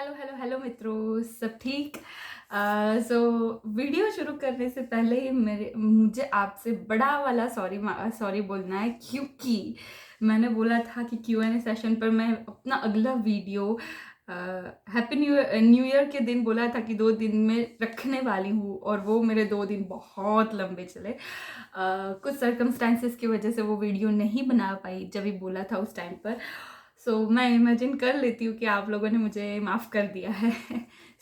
Hello hello hello मित्रों, सब ठीक। सो वीडियो शुरू करने से पहले ही मुझे आपसे बड़ा वाला सॉरी बोलना है, क्योंकि मैंने बोला था कि Q&A सेशन पर मैं अपना अगला वीडियो हैप्पी न्यू ईयर के दिन बोला था कि 2 दिन में रखने वाली हूँ, और वो मेरे 2 दिन बहुत लंबे चले। कुछ सर्कमस्टांसेस की वजह से वो वीडियो नहीं बना पाई जब भी बोला था उस टाइम पर। मैं इमेजिन कर लेती हूँ कि आप लोगों ने मुझे माफ़ कर दिया है।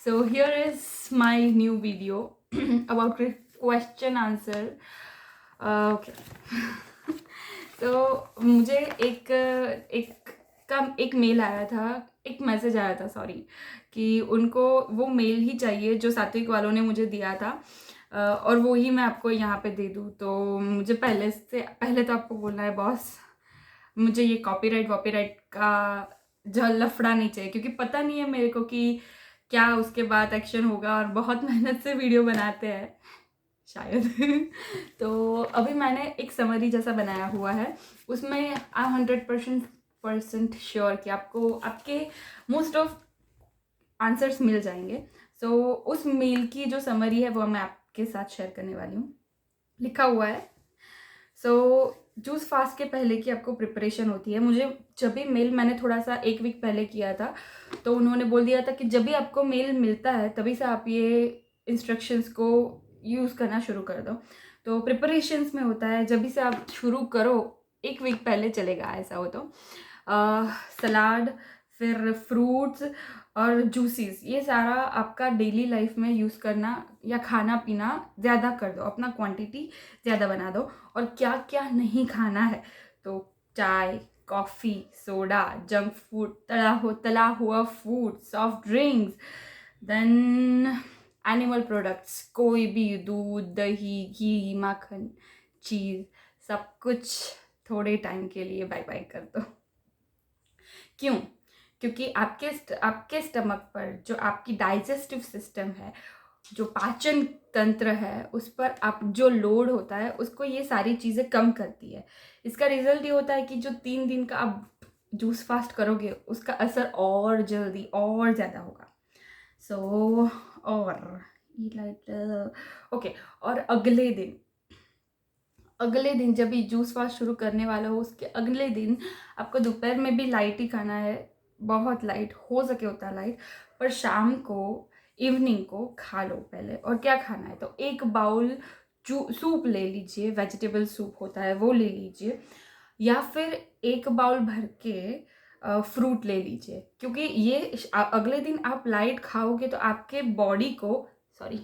So here is my new video about question answer. Okay. तो मुझे एक मेल आया था, एक मैसेज आया था, सॉरी, कि उनको वो मेल ही चाहिए जो सात्विक वालों ने मुझे दिया था, और वो ही मैं आपको यहाँ पे दे दूँ। तो मुझे पहले तो आपको बोलना है बॉस, मुझे ये कॉपीराइट का जो लफड़ा नहीं चाहिए, क्योंकि पता नहीं है मेरे को कि क्या उसके बाद एक्शन होगा, और बहुत मेहनत से वीडियो बनाते हैं शायद। तो अभी मैंने एक समरी जैसा बनाया हुआ है, उसमें आई 100% श्योर कि आपको आपके मोस्ट ऑफ आंसर्स मिल जाएंगे। उस मेल की जो समरी है वो मैं आपके साथ शेयर करने वाली हूँ। लिखा हुआ है, जूस फास्ट के पहले की आपको प्रिपरेशन होती है। मुझे जब भी मेल, मैंने थोड़ा सा 1 वीक पहले किया था, तो उन्होंने बोल दिया था कि जब भी आपको मेल मिलता है तभी से आप ये इंस्ट्रक्शंस को यूज़ करना शुरू कर दो। तो प्रिपरेशंस में होता है, जब भी से आप शुरू करो 1 वीक पहले चलेगा ऐसा हो तो। सलाद, फिर फ्रूट्स और जूसेस, ये सारा आपका डेली लाइफ में यूज़ करना या खाना पीना ज़्यादा कर दो, अपना क्वांटिटी ज़्यादा बना दो। और क्या क्या नहीं खाना है, तो चाय, कॉफ़ी, सोडा, जंक फूड, तला हुआ food, soft drinks, then animal products, कोई भी दूध, दही, घी, माखन, चीज़, सब कुछ थोड़े टाइम के लिए बाय बाय कर दो। क्यों? क्योंकि आपके स्टमक पर जो आपकी डाइजेस्टिव सिस्टम है, जो पाचन तंत्र है, उस पर आप जो लोड होता है उसको ये सारी चीज़ें कम करती है। इसका रिजल्ट ये होता है कि जो 3 दिन का आप जूस फास्ट करोगे उसका असर और जल्दी और ज़्यादा होगा। और ओके। और अगले दिन जब भी जूस फास्ट शुरू करने वाला हो, उसके अगले दिन आपको दोपहर में भी लाइट ही खाना है, बहुत लाइट हो सके उतना लाइट, पर शाम को, इवनिंग को खा लो पहले। और क्या खाना है, तो 1 बाउल सूप ले लीजिए, वेजिटेबल सूप होता है वो ले लीजिए, या फिर 1 बाउल भर के फ्रूट ले लीजिए। क्योंकि ये अगले दिन आप लाइट खाओगे तो आपके बॉडी को, सॉरी,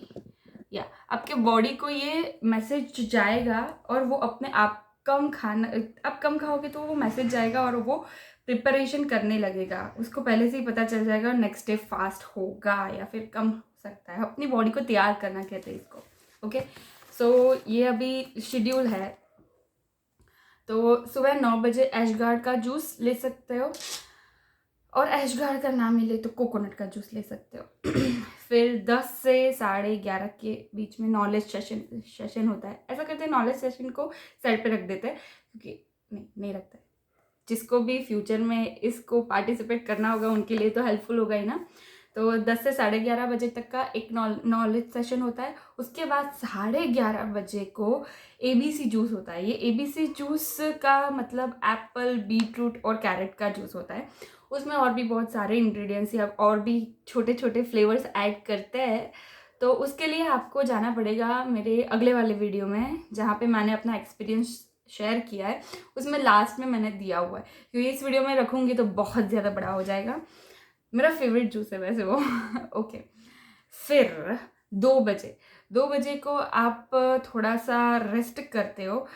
या आपके बॉडी को ये मैसेज जाएगा, और वो अपने आप आप कम खाओगे तो वो मैसेज जाएगा और वो प्रिपरेशन करने लगेगा। उसको पहले से ही पता चल जाएगा नेक्स्ट डे फास्ट होगा या फिर कम हो सकता है। अपनी बॉडी को तैयार करना कहते हैं इसको। ओके। ये अभी शेड्यूल है। तो सुबह 9 बजे ऐशगार्ड का जूस ले सकते हो, और ऐशगार्ड का ना मिले तो कोकोनट का जूस ले सकते हो। फिर 10 से 11:30 के बीच में नॉलेज सेशन होता है। ऐसा करते हैं, नॉलेज सेशन को साइड पे रख देते हैं, क्योंकि नहीं रखते। जिसको भी फ्यूचर में इसको पार्टिसिपेट करना होगा उनके लिए तो हेल्पफुल होगा ही ना। तो 10 से 11:30 बजे तक का एक नॉलेज सेशन होता है। उसके बाद 11:30 बजे को ABC जूस होता है। ये ABC जूस का मतलब एप्पल, बीटरूट और कैरेट का जूस होता है। उसमें और भी बहुत सारे इंग्रेडिएंट्स या और भी छोटे छोटे फ्लेवर्स ऐड करते हैं। तो उसके लिए आपको जाना पड़ेगा मेरे अगले वाले वीडियो में, जहाँ पे मैंने अपना एक्सपीरियंस शेयर किया है। उसमें लास्ट में मैंने दिया हुआ है, क्योंकि इस वीडियो में रखूँगी तो बहुत ज़्यादा बड़ा हो जाएगा। मेरा फेवरेट जूस है वैसे वो। ओके। फिर 2 बजे को आप थोड़ा सा रेस्ट करते हो।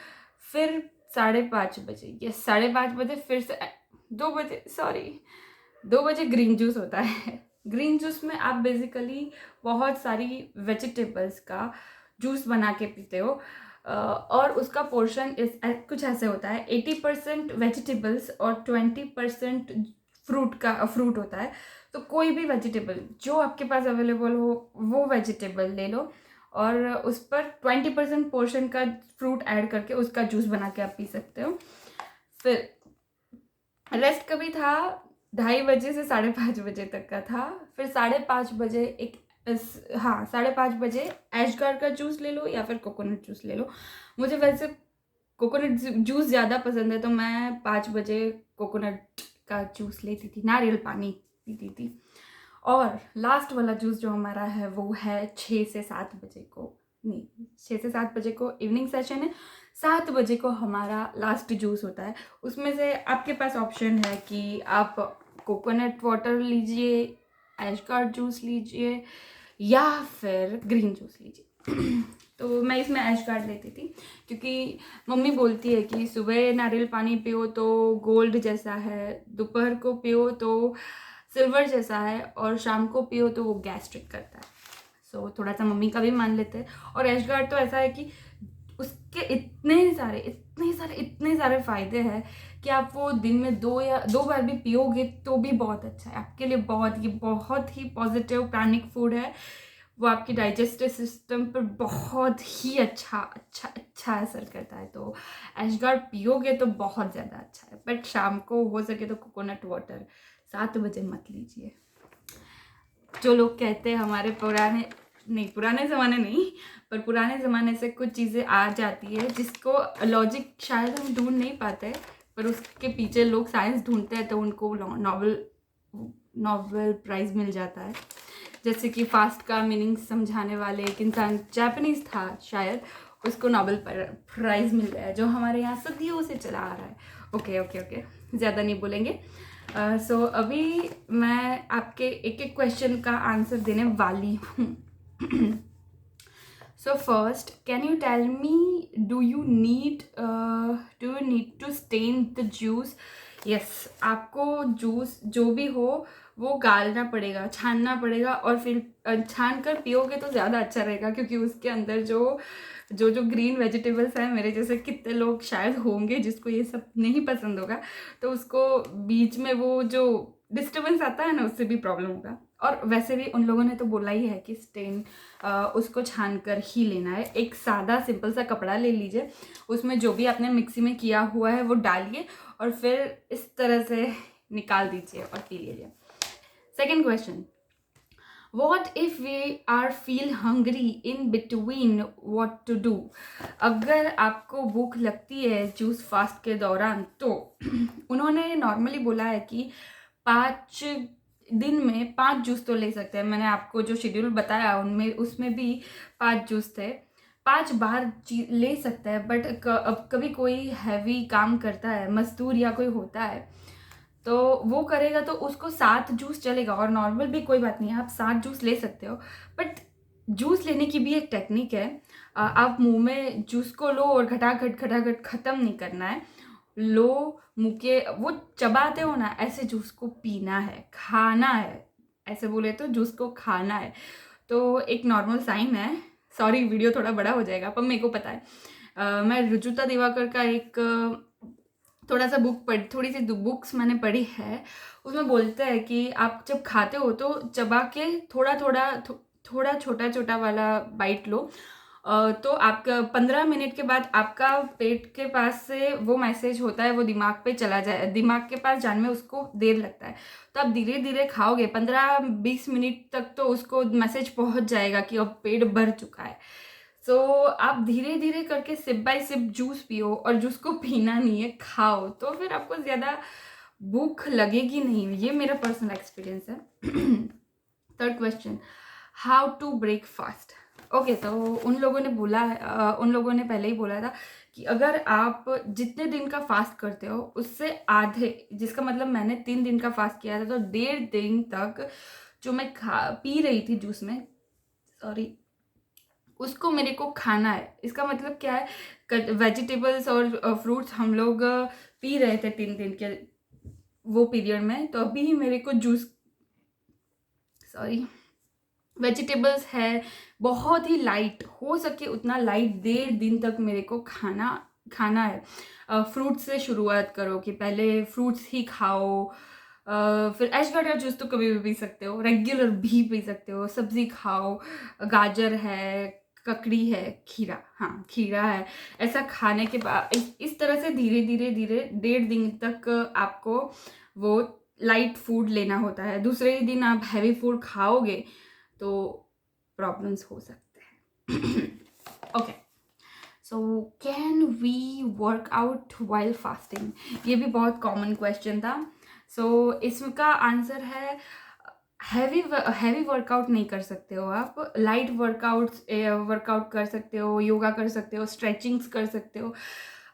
फिर 5:30 बजे, ये 5:30 बजे फिर से 2 बजे, सॉरी, 2 बजे ग्रीन जूस होता है। ग्रीन जूस में आप बेसिकली बहुत सारी वेजिटेबल्स का जूस बना के पीते हो, और उसका पोर्शन कुछ ऐसे होता है, 80% वेजिटेबल्स और 20% फ्रूट होता है। तो कोई भी वेजिटेबल जो आपके पास अवेलेबल हो वो वेजिटेबल ले लो, और उस पर 20% पोर्शन का फ्रूट ऐड करके उसका जूस बना के आप पी सकते हो। फिर रेस्ट कभी था 2:30 से 5:30 बजे तक का था। फिर 5:30 बजे हाँ 5:30 बजे ऐशगार्ड का जूस ले लो या फिर कोकोनट जूस ले लो। मुझे वैसे कोकोनट जूस ज़्यादा पसंद है, तो मैं 5 बजे कोकोनट का जूस लेती थी, नारियल पानी पीती थी। और लास्ट वाला जूस जो हमारा है वो है 6 से 7 बजे को, नहीं 6 से 7 बजे को इवनिंग सेशन है, 7 बजे को हमारा लास्ट जूस होता है। उसमें से आपके पास ऑप्शन है कि आप कोकोनट वाटर लीजिए, ऐशगार्ड जूस लीजिए या फिर ग्रीन जूस लीजिए। तो मैं इसमें ऐशगार्ड लेती थी क्योंकि मम्मी बोलती है कि सुबह नारियल पानी पियो तो गोल्ड जैसा है, दोपहर को पियो तो सिल्वर जैसा है, और शाम को पियो तो वो गैस्ट्रिक करता है। सो थोड़ा सा मम्मी का भी मान लेते हैं। और ऐशगार्ड तो ऐसा है कि उसके इतने सारे फ़ायदे हैं कि आप वो दिन में 2 बार भी पियोगे तो भी बहुत अच्छा है आपके लिए। बहुत ही पॉजिटिव प्राणिक फूड है। वो आपकी डाइजेस्टिव सिस्टम पर बहुत ही अच्छा असर करता है। तो ऐशगार्ड पियोगे तो बहुत ज़्यादा अच्छा है, बट शाम को हो सके तो कोकोनट वाटर 7 बजे मत लीजिए। जो लोग कहते हैं हमारे पुराने ज़माने नहीं, पर पुराने ज़माने से कुछ चीज़ें आ जाती है जिसको लॉजिक शायद हम ढूंढ नहीं पाते, पर उसके पीछे लोग साइंस ढूंढते हैं, तो उनको नोबेल प्राइज़ मिल जाता है। जैसे कि फास्ट का मीनिंग समझाने वाले एक इंसान जापानीज़ था शायद, उसको नोबेल प्राइज़ मिल गया है, जो हमारे यहाँ सदियों से चला आ रहा है। ओके, ज़्यादा नहीं बोलेंगे। सो अभी मैं आपके एक एक क्वेश्चन का आंसर देने वाली हूँ। So first, can you tell me, do you need to stain the juice? Yes, आपको जूस जो भी हो वो गालना पड़ेगा, छानना पड़ेगा, और फिर छान कर पियोगे तो ज़्यादा अच्छा रहेगा, क्योंकि उसके अंदर जो ग्रीन वेजिटेबल्स हैं, मेरे जैसे कितने लोग शायद होंगे जिसको ये सब नहीं पसंद होगा, तो उसको बीच में वो जो डिस्टर्बेंस आता है ना, उससे भी प्रॉब्लम होगा। और वैसे भी उन लोगों ने तो बोला ही है कि स्टेन उसको छान कर ही लेना है। एक सादा सिंपल सा कपड़ा ले लीजिए, उसमें जो भी आपने मिक्सी में किया हुआ है वो डालिए और फिर इस तरह से निकाल दीजिए और पी लीजिए। Second question, what if we are feel hungry in between, what to do? अगर आपको भूख लगती है जूस फास्ट के दौरान, तो उन्होंने नॉर्मली बोला है कि 5 दिन में 5 जूस तो ले सकते हैं। मैंने आपको जो शेड्यूल बताया उसमें भी 5 जूस थे, 5 बार ले सकता है। बट अब कभी कोई हैवी काम करता है, मजदूर या कोई होता है, तो वो करेगा तो उसको 7 जूस चलेगा, और नॉर्मल भी कोई बात नहीं है, आप 7 जूस ले सकते हो। बट जूस लेने की भी एक टेक्निक है। आप मुंह में जूस को लो और घटाघट ख़त्म नहीं करना है। लो, मुँह के वो चबाते हो ना, ऐसे जूस को पीना है, खाना है। ऐसे बोले तो जूस को खाना है। तो एक नॉर्मल साइन है, सॉरी वीडियो थोड़ा बड़ा हो जाएगा, पर मेरे को पता है। मैं रुजुता दिवाकर का एक थोड़ा सा थोड़ी सी बुक्स मैंने पढ़ी है, उसमें बोलते हैं कि आप जब खाते हो तो चबा के थोड़ा छोटा वाला बाइट लो। तो आपका 15 मिनट के बाद आपका पेट के पास से वो मैसेज होता है, वो दिमाग पे चला जाए, दिमाग के पास जाने में उसको देर लगता है। तो आप धीरे धीरे खाओगे, 15-20 मिनट तक तो उसको मैसेज पहुंच जाएगा कि अब पेट भर चुका है। सो आप धीरे धीरे करके सिप बाय सिप जूस पियो, और जूस को पीना नहीं है, खाओ, तो फिर आपको ज़्यादा भूख लगेगी नहीं। ये मेरा पर्सनल एक्सपीरियंस है। Third question, how to break fast? Okay, तो उन लोगों ने पहले ही बोला था कि अगर आप जितने दिन का फास्ट करते हो उससे आधे, जिसका मतलब मैंने 3 दिन का फास्ट किया था, तो 1.5 दिन तक जो मैं पी रही थी जूस में, सॉरी, उसको मेरे को खाना है। इसका मतलब क्या है, वेजिटेबल्स और फ्रूट्स हम लोग पी रहे थे 3 दिन के वो पीरियड में, तो अभी मेरे को वेजिटेबल्स है, बहुत ही लाइट हो सके उतना लाइट 1.5 दिन तक मेरे को खाना है। फ्रूट्स से शुरुआत करो कि पहले फ्रूट्स ही खाओ, फिर ऐशगार्ड का जूस तो कभी भी पी सकते हो, रेगुलर भी पी सकते हो, सब्जी खाओ, गाजर है, ककड़ी है, खीरा है। ऐसा खाने के बाद इस तरह से धीरे धीरे 1.5 दिन तक आपको वो लाइट फूड लेना होता है, दूसरे ही दिन आप हैवी फूड खाओगे तो प्रॉब्लम्स हो सकते हैं। Okay, so can we work out while fasting, ये भी बहुत कॉमन क्वेश्चन था। सो इसका आंसर है हैवी वर्कआउट नहीं कर सकते हो आप, लाइट वर्कआउट कर सकते हो, योगा कर सकते हो, स्ट्रेचिंग्स कर सकते हो।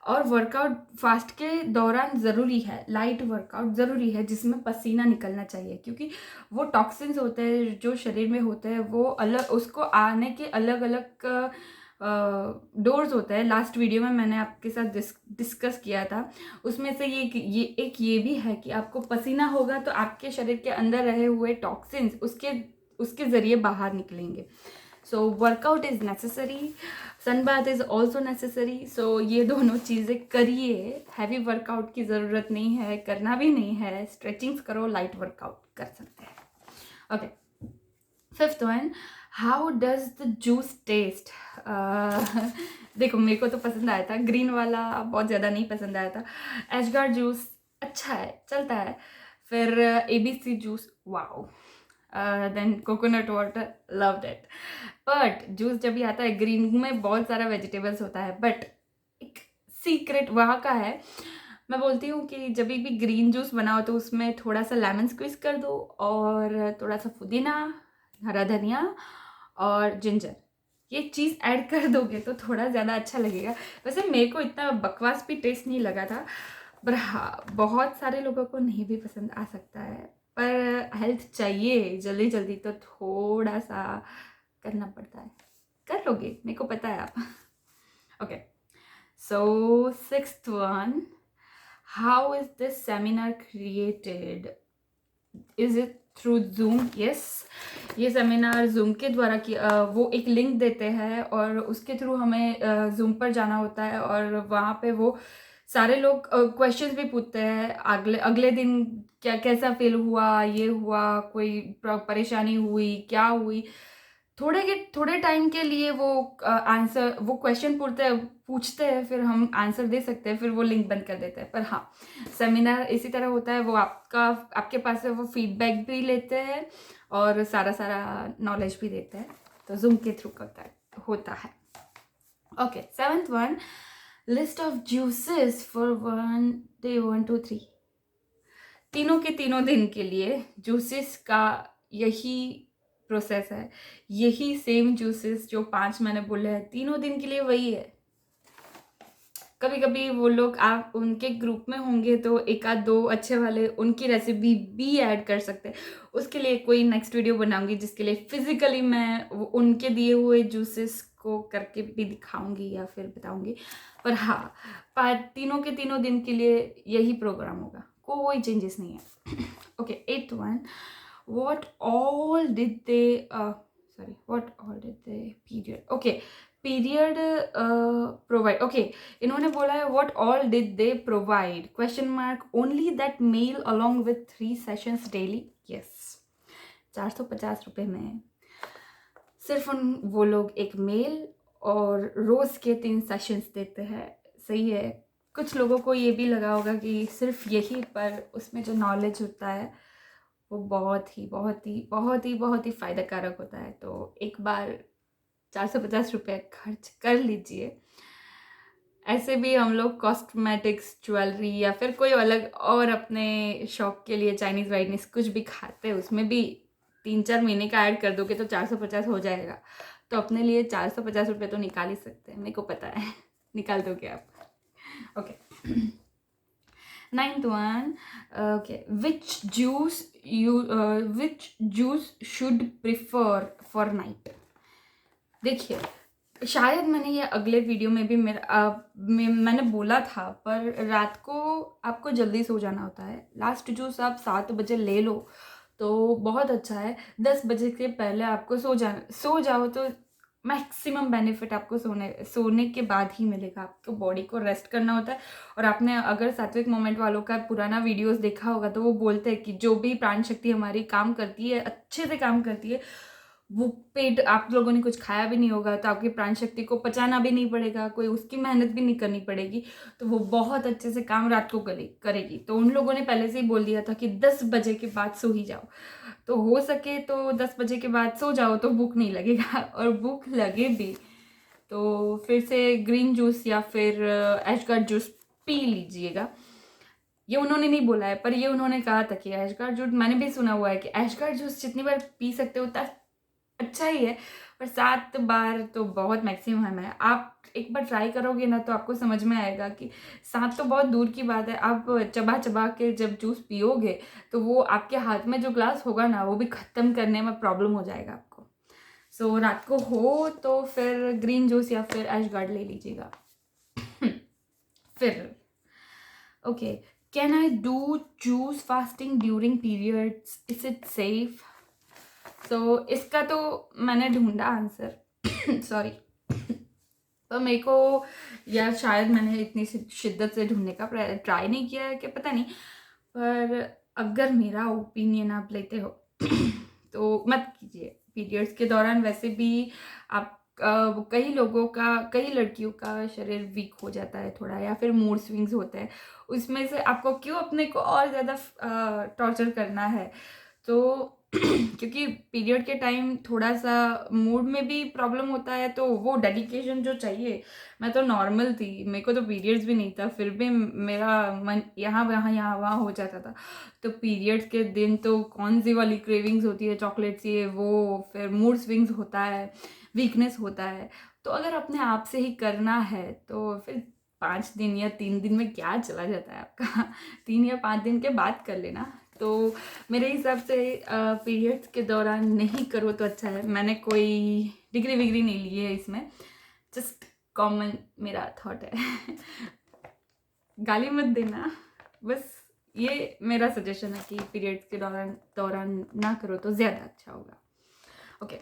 और वर्कआउट फास्ट के दौरान ज़रूरी है, लाइट वर्कआउट ज़रूरी है जिसमें पसीना निकलना चाहिए, क्योंकि वो टॉक्सिन्स होते हैं जो शरीर में होते हैं, वो अलग, उसको आने के अलग अलग डोर्स होते हैं। लास्ट वीडियो में मैंने आपके साथ डिस्कस किया था, उसमें से ये भी है कि आपको पसीना होगा तो आपके शरीर के अंदर रहे हुए टॉक्सिन्स उसके ज़रिए बाहर निकलेंगे। So workout is necessary, sun bath is also necessary. सो ये दोनों चीज़ें करिए, हैवी वर्कआउट की ज़रूरत नहीं है, करना भी नहीं है, स्ट्रेचिंग्स करो, लाइट वर्कआउट कर सकते हैं। Okay, fifth one, how does the juice taste. देखो मेरे को तो पसंद आया था, ग्रीन वाला बहुत ज़्यादा नहीं पसंद आया था। एशगार्ड जूस अच्छा है, चलता है। फिर ABC juice, wow. Then coconut water, loved it. But juice जब भी आता है ग्रीन में बहुत सारा वेजिटेबल्स होता है, बट एक सीक्रेट वहाँ का है। मैं बोलती हूँ कि जब भी ग्रीन जूस बनाओ तो उसमें थोड़ा सा लेमन स्क्वीज कर दो और थोड़ा सा पुदीना, हरा धनिया और जिंजर, ये चीज़ ऐड कर दोगे तो थोड़ा ज़्यादा अच्छा लगेगा। वैसे मेरे को इतना बकवास भी टेस्ट नहीं लगा था, पर हाँ बहुत सारे लोगों को नहीं भी पसंद आ सकता है, पर हेल्थ चाहिए जल्दी जल्दी तो थोड़ा सा करना पड़ता है। कर लोगे, मेरे को पता है आप। Okay, so sixth one, how is this seminar created, is it through zoom? Yes, ये सेमिनार जूम के द्वारा वो एक लिंक देते हैं और उसके थ्रू हमें जूम पर जाना होता है और वहाँ पे वो सारे लोग क्वेश्चंस भी पूछते हैं, अगले अगले दिन कैसा फील हुआ, ये हुआ, कोई परेशानी हुई, क्या हुई। थोड़े टाइम के लिए वो आंसर, वो क्वेश्चन पूछते हैं, फिर हम आंसर दे सकते हैं, फिर वो लिंक बंद कर देते हैं। पर हाँ, सेमिनार इसी तरह होता है, वो आपके पास से वो फीडबैक भी लेते हैं और सारा नॉलेज भी देते हैं, तो जूम के थ्रू होता है। Okay, seventh one, list of juices for 1 day 1 to 3, तीनों के तीनों दिन के लिए जूसेस का यही प्रोसेस है, यही सेम जूसेस जो 5 मैंने बोले हैं, तीनों दिन के लिए वही है। कभी कभी वो लोग, आप उनके ग्रुप में होंगे तो एक आध दो अच्छे वाले उनकी रेसिपी भी ऐड कर सकते हैं, उसके लिए कोई नेक्स्ट वीडियो बनाऊंगी जिसके लिए फिजिकली मैं उनके दिए हुए जूसेस को करके भी दिखाऊंगी या फिर बताऊंगी। पर हाँ, तीनों के तीनों दिन के लिए यही प्रोग्राम होगा, कोई चेंजेस नहीं है। Okay, 8th one, what all did they period, okay, period provide, okay, इन्होंने बोला है what all did they provide, question mark, only that meal along with 3 sessions daily, yes, 450 रुपये में सिर्फ वो लोग एक मेल और रोज़ के 3 सेशंस देते हैं। सही है, कुछ लोगों को ये भी लगा होगा कि सिर्फ यही, पर उसमें जो नॉलेज होता है वो बहुत ही फ़ायदा कारक होता है। तो एक बार 450 रुपये खर्च कर लीजिए। ऐसे भी हम लोग कॉस्मेटिक्स, ज्वेलरी या फिर कोई अलग और अपने शौक के लिए चाइनीज़ वाइनीज़ कुछ भी खाते हैं, उसमें भी 3-4 महीने का ऐड कर दोगे तो 450 हो जाएगा। तो अपने लिए 450 रुपये तो निकाल ही सकते हैं, मेरे को पता है। निकाल दोगे आप। Okay, 9th one, okay, which juice should prefer for night? देखिए, शायद मैंने ये अगले वीडियो में भी मैंने बोला था, पर रात को आपको जल्दी सो जाना होता है, लास्ट जूस आप 7 बजे ले लो तो बहुत अच्छा है। 10 बजे के पहले आपको सो जाओ तो मैक्सिमम बेनिफिट आपको सोने के बाद ही मिलेगा। आपको बॉडी को रेस्ट करना होता है। और आपने अगर सात्विक मोमेंट वालों का पुराना वीडियोस देखा होगा तो वो बोलते हैं कि जो भी प्राण शक्ति हमारी काम करती है, अच्छे से काम करती है, वो पेट आप लोगों ने कुछ खाया भी नहीं होगा, तो आपकी प्राण शक्ति को पचाना भी नहीं पड़ेगा, कोई उसकी मेहनत भी नहीं करनी पड़ेगी, तो वो बहुत अच्छे से काम रात को करेगी। तो उन लोगों ने पहले से ही बोल दिया था कि 10 बजे के बाद सो ही जाओ, तो हो सके तो 10 बजे के बाद सो जाओ तो भूख नहीं लगेगा, और भूख लगे भी तो फिर से ग्रीन जूस या फिर एशगार्ड जूस पी लीजिएगा। ये उन्होंने नहीं बोला है, पर ये उन्होंने कहा था कि एशगार्ड जूस, मैंने भी सुना हुआ है कि एशगार्ड जूस जितनी बार पी सकते हो उतना अच्छा ही है, पर 7 बार तो बहुत मैक्सिमम है। आप एक बार ट्राई करोगे ना तो आपको समझ में आएगा कि 7 तो बहुत दूर की बात है, आप चबा चबा के जब जूस पियोगे तो वो आपके हाथ में जो ग्लास होगा ना वो भी ख़त्म करने में प्रॉब्लम हो जाएगा आपको। सो रात को हो तो फिर ग्रीन जूस या फिर एशगार्ड ले लीजिएगा। फिर okay, can I do juice fasting during periods, is it safe? तो इसका तो मैंने ढूंढा आंसर सॉरी, तो मेरे को, या शायद मैंने इतनी शिद्दत से ढूंढने का ट्राई नहीं किया है कि पता नहीं, पर अगर मेरा ओपिनियन आप लेते हो तो मत कीजिए पीरियड्स के दौरान। वैसे भी आप कई लोगों का, कई लड़कियों का शरीर वीक हो जाता है थोड़ा, या फिर मूड स्विंग्स होते हैं, उसमें से आपको क्यों अपने को और ज़्यादा टॉर्चर करना है। तो क्योंकि पीरियड के टाइम थोड़ा सा मूड में भी प्रॉब्लम होता है, तो वो डेडिकेशन जो चाहिए, मैं तो नॉर्मल थी, मेरे को तो पीरियड्स भी नहीं था, फिर भी मेरा मन यहाँ वहाँ हो जाता था। तो पीरियड्स के दिन तो कौन सी वाली क्रेविंग्स होती है, चॉकलेट्स ये वो, फिर मूड स्विंग्स होता है, वीकनेस होता है। तो अगर अपने आप से ही करना है तो फिर 5 दिन या 3 दिन में क्या चला जाता है आपका 3 या 5 दिन के बाद कर लेना। तो मेरे हिसाब से पीरियड्स के दौरान नहीं करो तो अच्छा है। मैंने कोई डिग्री विग्री नहीं ली है इसमें, जस्ट कॉमन मेरा थॉट है गाली मत देना, बस ये मेरा सजेशन है कि पीरियड्स के दौरान ना करो तो ज़्यादा अच्छा होगा। Okay,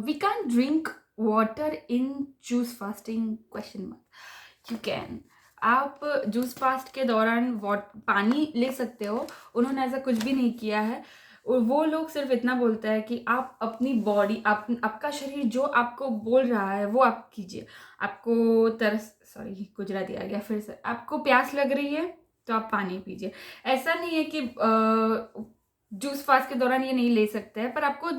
we can drink water in juice fasting, question mark. You can, आप जूस फास्ट के दौरान पानी ले सकते हो, उन्होंने ऐसा कुछ भी नहीं किया है। और वो लोग सिर्फ इतना बोलता है कि आप अपनी बॉडी, आपका शरीर जो आपको बोल रहा है वो आप कीजिए। आपको गुजराती आ गया फिर से, आपको प्यास लग रही है तो आप पानी पीजिए। ऐसा नहीं है कि जूस फास्ट के दौरान ये नहीं ले सकते हैं, पर आपको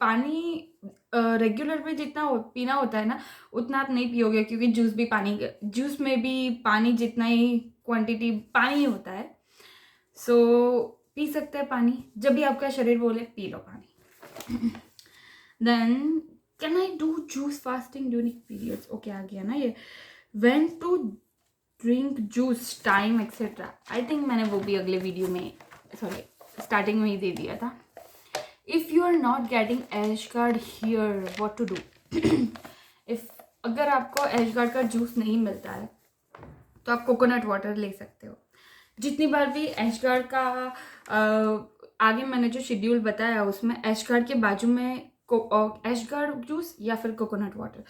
पानी रेगुलर में जितना पीना होता है ना उतना आप नहीं पियोगे, क्योंकि जूस में भी पानी जितना ही क्वांटिटी पानी ही होता है। सो पी सकते हैं पानी, जब भी आपका शरीर बोले पी लो पानी। Then can I do juice fasting during periods, okay आ गया ना ये। When to drink juice, time etcetera, I think मैंने वो भी अगले वीडियो में, स्टार्टिंग में ही दे दिया था। If you are not getting ash gourd here, what to do? अगर आपको एशगार्ड का जूस नहीं मिलता है तो आप कोकोनट वाटर ले सकते हो। जितनी बार भी एशगार्ड का आगे मैंने जो शेड्यूल बताया उसमें एशगार्ड के बाजू में एशगार्ड जूस या फिर कोकोनट वाटर,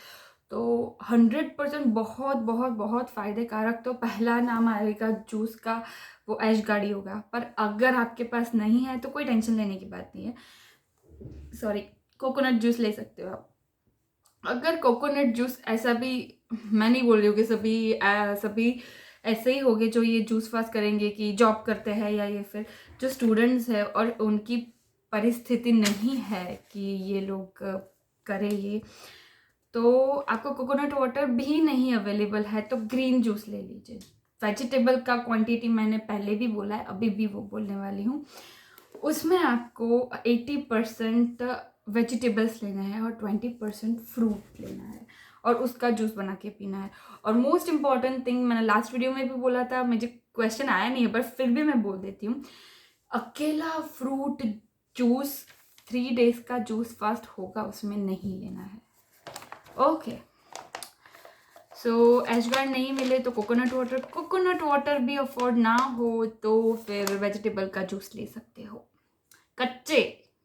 तो 100% बहुत बहुत बहुत फ़ायदे कारक तो पहला नाम आएगा जूस का, वो एशगार्ड ही होगा। पर अगर आपके पास नहीं है तो कोई टेंशन लेने की बात नहीं है, कोकोनट जूस ले सकते हो आप। अगर कोकोनट जूस, ऐसा भी मैं नहीं बोल रही हूँ कि सभी ऐसे ही होंगे जो ये जूस फास्ट करेंगे कि जॉब करते हैं, या ये फिर जो स्टूडेंट्स हैं और उनकी परिस्थिति नहीं है कि ये लोग करें ये, तो आपको कोकोनट वाटर भी नहीं अवेलेबल है तो ग्रीन जूस ले लीजिए। वेजिटेबल का क्वांटिटी मैंने पहले भी बोला है, अभी भी वो बोलने वाली हूँ। उसमें आपको 80% वेजिटेबल्स लेना है और 20% फ्रूट लेना है, और उसका जूस बना के पीना है। और मोस्ट इम्पॉर्टेंट थिंग, मैंने लास्ट वीडियो में भी बोला था, मुझे क्वेश्चन आया नहीं है पर फिर भी मैं बोल देती हूँ, अकेला फ्रूट जूस 3 डेज का जूस फास्ट होगा उसमें नहीं लेना है। ओके, सो एशगार्ड नहीं मिले तो कोकोनट वाटर भी अफोर्ड ना हो तो फिर वेजिटेबल का जूस ले सकते हो, कच्चे,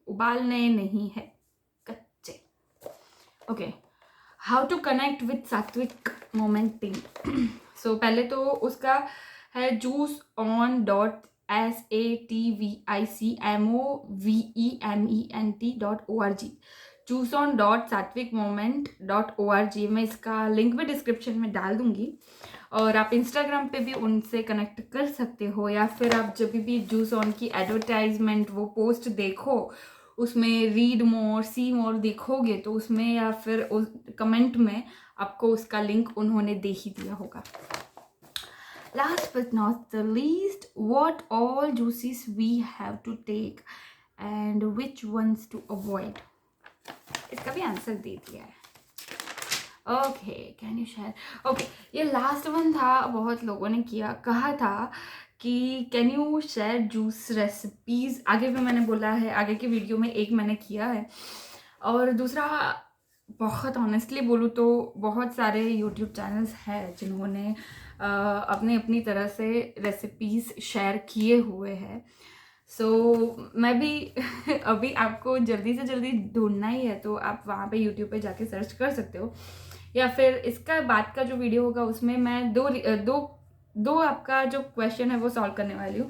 उबालने नहीं है, कच्चे। Okay, how to connect with Satvic movement. सो पहले तो उसका है juiceon.in, satvicmovement.org, chooseon.satvicmoment.org। मैं इसका लिंक भी डिस्क्रिप्शन में डाल दूंगी, और आप इंस्टाग्राम पे भी उनसे कनेक्ट कर सकते हो, या फिर आप जब भी जूस ऑन की एडवर्टाइजमेंट वो पोस्ट देखो, उसमें रीड मोर सी मोर देखोगे तो उसमें या फिर उस कमेंट में आपको उसका लिंक उन्होंने दे ही दिया होगा। Last but not the least, what all juices we have to take and which ones to avoid? इसका भी आंसर दे दिया है। Okay, can you share? Okay, ये लास्ट वन था, बहुत लोगों ने कहा था कि can you share juice recipes. आगे भी मैंने बोला है, आगे की वीडियो में एक मैंने किया है, और दूसरा बहुत ऑनेस्टली बोलूँ तो बहुत सारे यूट्यूब चैनल्स हैं जिन्होंने अपनी अपनी तरह से रेसिपीज़ शेयर किए हुए हैं। सो मैं भी अभी आपको जल्दी से जल्दी ढूंढना ही है तो आप वहाँ पे यूट्यूब पे जाके सर्च कर सकते हो, या फिर इसका बाद का जो वीडियो होगा उसमें मैं दो आपका जो क्वेश्चन है वो सॉल्व करने वाली हूँ।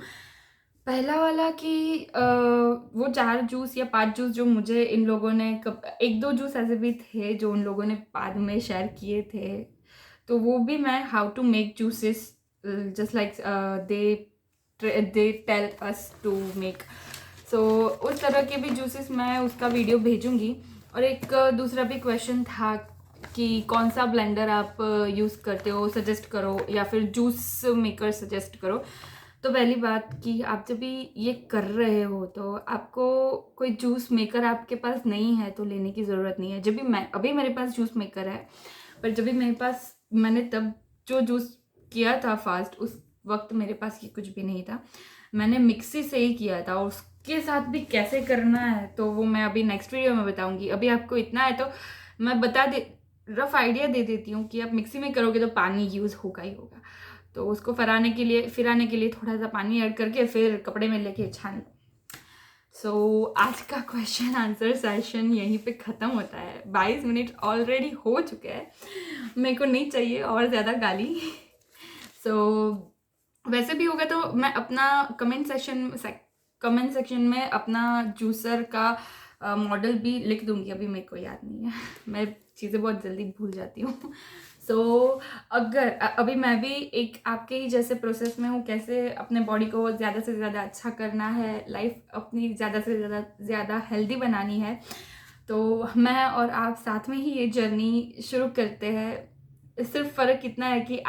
पहला वाला कि वो 4 जूस या 5 जूस जो मुझे इन लोगों ने एक दो जूस ऐसे भी थे जो उन लोगों ने बाद में शेयर किए थे, तो वो भी मैं how to make juices just like they tell us to make. So उस तरह के भी जूसेस मैं उसका वीडियो भेजूंगी। और एक दूसरा भी क्वेश्चन था कि कौन सा ब्लेंडर आप यूज़ करते हो, सजेस्ट करो, या फिर जूस मेकर सजेस्ट करो। तो पहली बात कि आप जब भी ये कर रहे हो तो आपको कोई जूस मेकर आपके पास नहीं है तो लेने की ज़रूरत नहीं है। जब भी अभी मेरे पास जूस मेकर है, पर जब भी मेरे पास मैंने तब जो जूस किया था फास्ट, उस वक्त मेरे पास ये कुछ भी नहीं था, मैंने मिक्सी से ही किया था। और उसके साथ भी कैसे करना है तो वो मैं अभी नेक्स्ट वीडियो में बताऊंगी। अभी आपको इतना है तो मैं रफ आइडिया दे देती हूँ कि आप मिक्सी में करोगे तो पानी यूज़ होगा ही होगा, तो उसको फिराने के लिए थोड़ा सा पानी ऐड करके फिर कपड़े में लेके छान लो। सो आज का क्वेश्चन आंसर सेशन यहीं पे ख़त्म होता है। 22 मिनट ऑलरेडी हो चुके हैं, मेरे को नहीं चाहिए और ज़्यादा गाली। सो वैसे भी होगा तो मैं अपना कमेंट सेक्शन में अपना जूसर का मॉडल भी लिख दूंगी। अभी मेरे को याद नहीं है, मैं चीज़ें बहुत जल्दी भूल जाती हूँ। सो अगर अभी मैं भी एक आपके ही जैसे प्रोसेस में हूँ, कैसे अपने बॉडी को ज़्यादा से ज़्यादा अच्छा करना है, लाइफ अपनी ज़्यादा से ज़्यादा हेल्दी बनानी है, तो मैं और आप साथ में ही ये जर्नी शुरू करते हैं। सिर्फ फ़र्क इतना है कि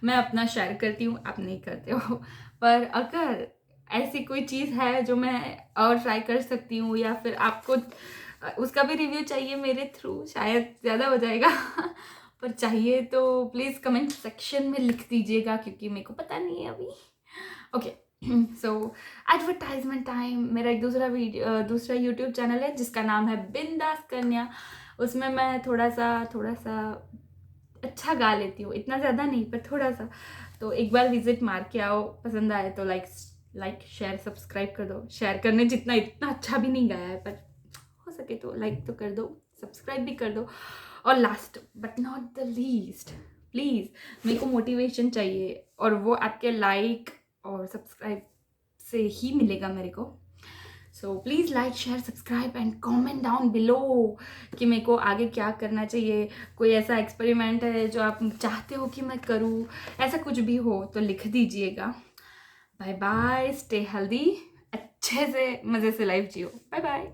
मैं अपना शेयर करती हूँ, आप नहीं करते हो। पर अगर ऐसी कोई चीज़ है जो मैं और ट्राई कर सकती हूँ, या फिर आपको उसका भी रिव्यू चाहिए मेरे थ्रू, शायद ज़्यादा हो जाएगा पर चाहिए तो प्लीज़ कमेंट सेक्शन में लिख दीजिएगा, क्योंकि मेरे को पता नहीं है अभी। ओके, सो एडवर्टाइजमेंट टाइम। मेरा एक दूसरा यूट्यूब चैनल है जिसका नाम है बिंदास कन्या। उसमें मैं थोड़ा सा अच्छा गा लेती हूँ, इतना ज़्यादा नहीं पर थोड़ा सा। तो एक बार विजिट मार के आओ, पसंद आए तो लाइक शेयर सब्सक्राइब कर दो। शेयर करने जितना इतना अच्छा भी नहीं गाया है, पर हो सके तो लाइक तो कर दो, सब्सक्राइब भी कर दो। और last but not the least, please मेरे को मोटिवेशन चाहिए, और वो आपके लाइक और सब्सक्राइब से ही मिलेगा मेरे को। So please like share subscribe and comment down below कि मेरे को आगे क्या करना चाहिए। कोई ऐसा एक्सपेरिमेंट है जो आप चाहते हो कि मैं करूँ, ऐसा कुछ भी हो तो लिख दीजिएगा। बाय बाय, स्टे हेल्दी, अच्छे से मज़े से लाइफ जियो। Bye bye.